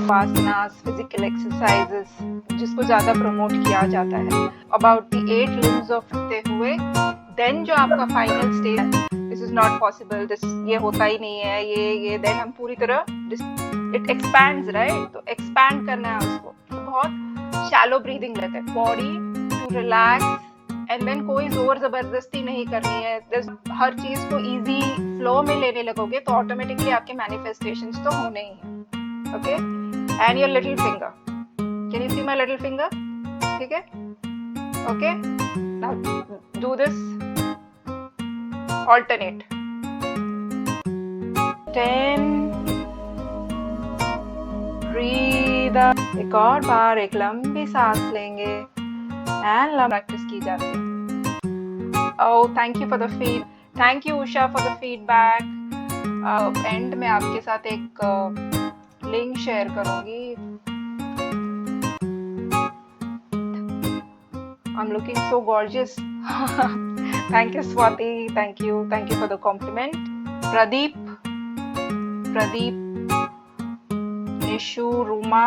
of asanas, physical exercises, जिसको ज़्यादा promote किया जाता है. About the 8 limbs of करते हुए, then जो आपका final stage है, this is not possible, this ये होता ही नहीं है, ये then हम पूरी तरह it expands, right? तो expand करना है उसको. बहुत shallow breathing लेते हैं. Body to relax. And then कोई जोर जबरदस्ती नहीं करनी है. हर चीज को इजी फ्लो में लेने लगोगे तो ऑटोमेटिकली आपके मैनिफेस्टेशंस तो होने ही हैं. Okay, and your little finger, can you see my little finger? ठीक है, okay. Now do this alternate. 10 breathe. एक और बार एक लंबी सांस लेंगे एंड प्रैक्टिस की जाती है. Oh, thank you for the feed. Thank you Usha for the feedback. And में आपके साथ एक लिंक शेयर करूंगी. I'm looking so gorgeous. Thank you Swati. Thank you for the compliment. Pradeep, Nishu, Ruma.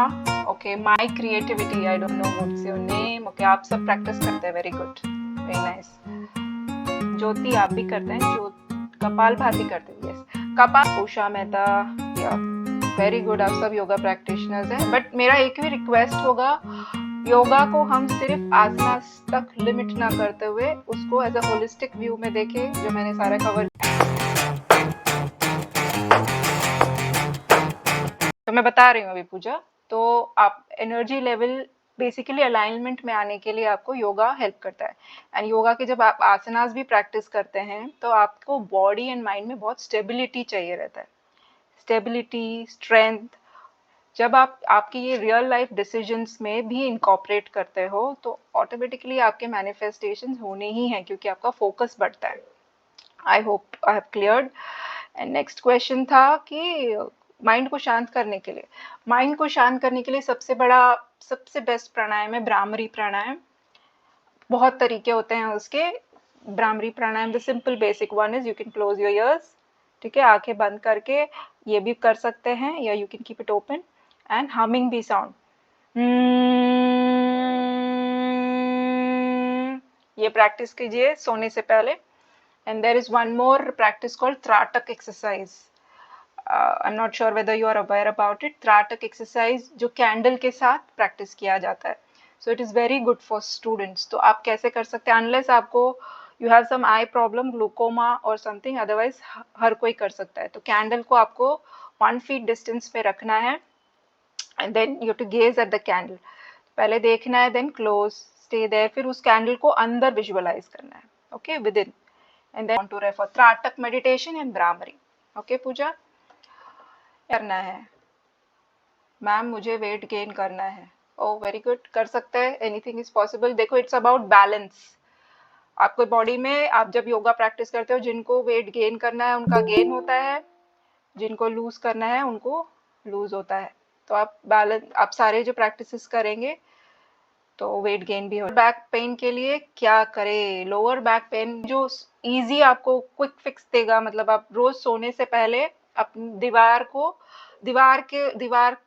Okay, my creativity. I don't know what's your name. Okay, आप सब practice करते हैं. Very good, very nice. ज्योति आप भी करते हैं. कपाल भाती करते हैं. यस, कपाल. उषा मेहता, या वेरी गुड. आप सब योगा प्रैक्टिशनर्स हैं. बट मेरा एक भी रिक्वेस्ट होगा, योगा को हम सिर्फ आसनास तक लिमिट ना करते हुए उसको एज अ होलिस्टिक व्यू में देखें, जो मैंने सारा कवर. तो मैं बता रही हूँ अभी पूजा. तो आप एनर्जी लेवल बेसिकली अलाइनमेंट में आने के लिए आपको योगा हेल्प करता है. एंड योगा के जब आप आसनास भी प्रैक्टिस करते हैं तो आपको बॉडी एंड माइंड में बहुत स्टेबिलिटी चाहिए रहता है. Stability, strength. जब आप आपकी ये रियल लाइफ डिसीजंस में भी इनकॉर्पोरेट करते हो तो ऑटोमेटिकली आपके मैनिफेस्टेशंस होने ही हैं, क्योंकि आपका फोकस बढ़ता है. I hope I have cleared. And next question था कि माइंड को शांत करने के लिए सबसे बेस्ट प्राणायाम है भ्रामरी प्राणायाम. बहुत तरीके होते हैं उसके. Bhramari pranayama the simple basic one is you can close your ears. ठीक है, आंखें बंद करके ये भी कर सकते हैं, या you can keep it open. And humming भी साउंड. ये प्रैक्टिस कीजिए सोने से पहले. And there is one more practice called trataka exercise. I'm not sure whether you are aware about it. Trataka exercise जो कैंडल के साथ प्रैक्टिस किया जाता है. So it is very good for students. तो आप कैसे कर सकते हैं, unless आपको you have some eye problem, glaucoma or something, otherwise हर कोई कर सकता है. तो कैंडल को आपको 1 feet डिस्टेंस पे रखना है and then you have to gaze at the candle. पहले देखना है, then close, stay there. फिर उस कैंडल को अंदर विजुअलाइज करना है. Okay, within. And then want to refer त्राटक meditation and bhramari. Okay पूजा, करना है. मैम मुझे वेट गेन करना है. ओह वेरी गुड, कर सकते हैं. Anything is possible. देखो इट्स अबाउट बैलेंस. आपको बॉडी में आप जब योगा प्रैक्टिस करते हो, जिनको वेट गेन करना है उनका गेन होता है, जिनको लूज करना है उनको लूज होता है. तो आप बैलेंस, आप सारे जो प्रैक्टिसेस करेंगे तो वेट गेन भी हो. बैक पेन के लिए क्या करें? लोअर बैक पेन जो इजी आपको क्विक फिक्स देगा, मतलब आप रोज सोने से पहले अपनी दीवार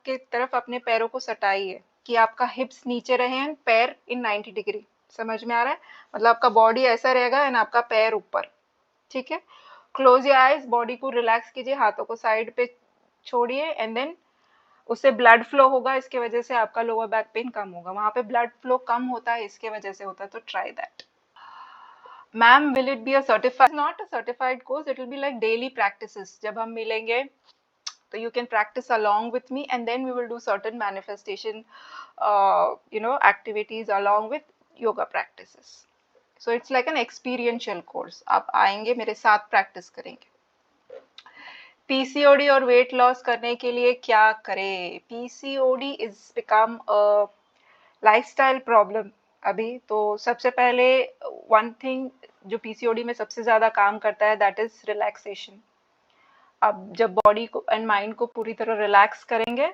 के तरफ अपने पैरों को सटाइए कि आपका हिप्स नीचे रहे, पैर इन 90 डिग्री. समझ में आ रहा है? मतलब आपका बॉडी ऐसा रहेगा एंड आपका पैर ऊपर. ठीक है, क्लोज योर आईज. बॉडी को रिलैक्स कीजिए, हाथों को साइड पे छोड़िए एंड देन उससे ब्लड फ्लो होगा. इसके वजह से आपका लोअर बैक पेन कम होगा. वहां पे ब्लड फ्लो कम होता है, इसके वजह से होता है. तो try that. Ma'am will it be a certified? Not a certified course, it will be like daily practices. जब हम मिलेंगे so you can practice along with me and then we will do certain manifestation activities along with yoga practices. So it's like an experiential course. आप आएंगे मेरे साथ practice करेंगे. PCOD और weight loss करने के लिए क्या करें? PCOD is become a lifestyle problem अभी. तो सबसे पहले वन थिंग जो पीसीओडी में सबसे ज्यादा काम करता है दैट इज रिलैक्सेशन. अब जब बॉडी को एंड माइंड को पूरी तरह रिलैक्स करेंगे,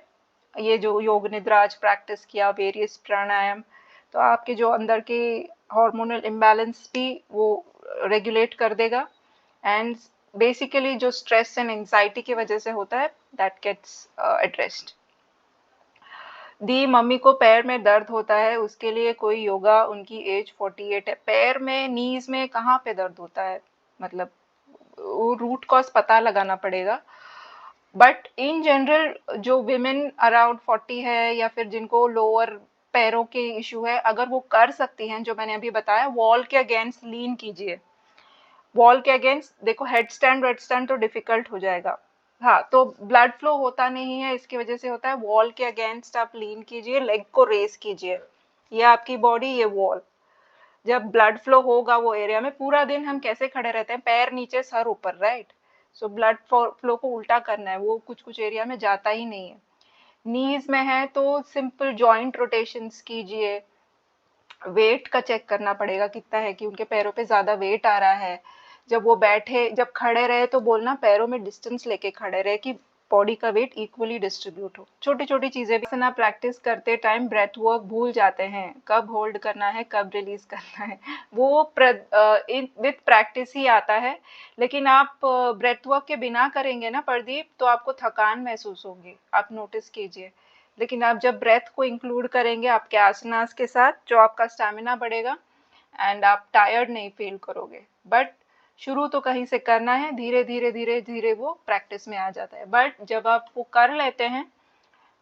ये जो योग निद्रा आज प्रैक्टिस किया, वेरियस प्राणायाम, तो आपके जो अंदर के हार्मोनल इम्बैलेंस भी वो रेगुलेट कर देगा. एंड बेसिकली जो स्ट्रेस एंड एंजाइटी की वजह से होता है दैट गेट्स एड्रेस्ड. दी मम्मी को पैर में दर्द होता है, उसके लिए कोई योगा, उनकी एज 48 है, पैर में, नीज में कहाँ पे दर्द होता है, मतलब वो रूट कॉज पता लगाना पड़ेगा। बट इन जनरल जो विमेन अराउंड 40 है या फिर जिनको लोअर पैरों के इशू है, अगर वो कर सकती हैं जो मैंने अभी बताया, वॉल के अगेंस्ट लीन कीजिए। वॉल के अगेंस्ट देखो, हेड स्टैंड तो डिफिकल्ट हो जाएगा। हाँ, तो ब्लड फ्लो होता नहीं है, इसकी वजह से होता है। वॉल के अगेंस्ट आप लीन कीजिए, लेग को रेस कीजिए, ये आपकी बॉडी, ये वॉल। जब ब्लड फ्लो होगा वो एरिया में, पूरा दिन हम कैसे खड़े रहते हैं, पैर नीचे सर ऊपर, राइट। सो ब्लड फ्लो को उल्टा करना है, वो कुछ कुछ एरिया में जाता ही नहीं है। नीज में है तो सिंपल जॉइंट रोटेशंस कीजिए। वेट का चेक करना पड़ेगा कितना है, कि उनके पैरों पे ज्यादा वेट आ रहा है। जब वो बैठे, जब खड़े रहे तो बोलना पैरों में डिस्टेंस लेके खड़े रहे, कि बॉडी का वेट इक्वली डिस्ट्रीब्यूट हो। छोटी छोटी चीजें भी ना, प्रैक्टिस करते टाइम ब्रेथ वर्क भूल जाते हैं, कब होल्ड करना है, कब रिलीज करना है, वो विथ प्रैक्टिस ही आता है। लेकिन आप ब्रेथ वर्क के बिना करेंगे ना प्रदीप, तो आपको थकान महसूस होगी, आप नोटिस कीजिए। लेकिन आप जब ब्रेथ को इंक्लूड करेंगे आपके आसनास के साथ, जो आपका स्टैमिना बढ़ेगा एंड आप टायर्ड नहीं फील करोगे। बट शुरू तो कहीं से करना है, धीरे धीरे धीरे धीरे वो प्रैक्टिस में आ जाता है। बट जब आप वो कर लेते हैं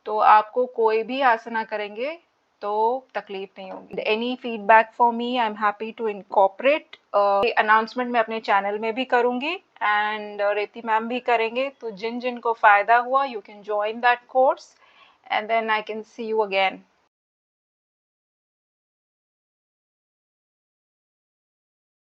तो आपको कोई भी आसना करेंगे तो तकलीफ नहीं होगी। Any feedback for me, I am happy to incorporate. Announcement मैं अपने चैनल में भी करूंगी एंड रेती मैम भी करेंगे, तो जिन जिन को फायदा हुआ, you can join that course and then I can see you again.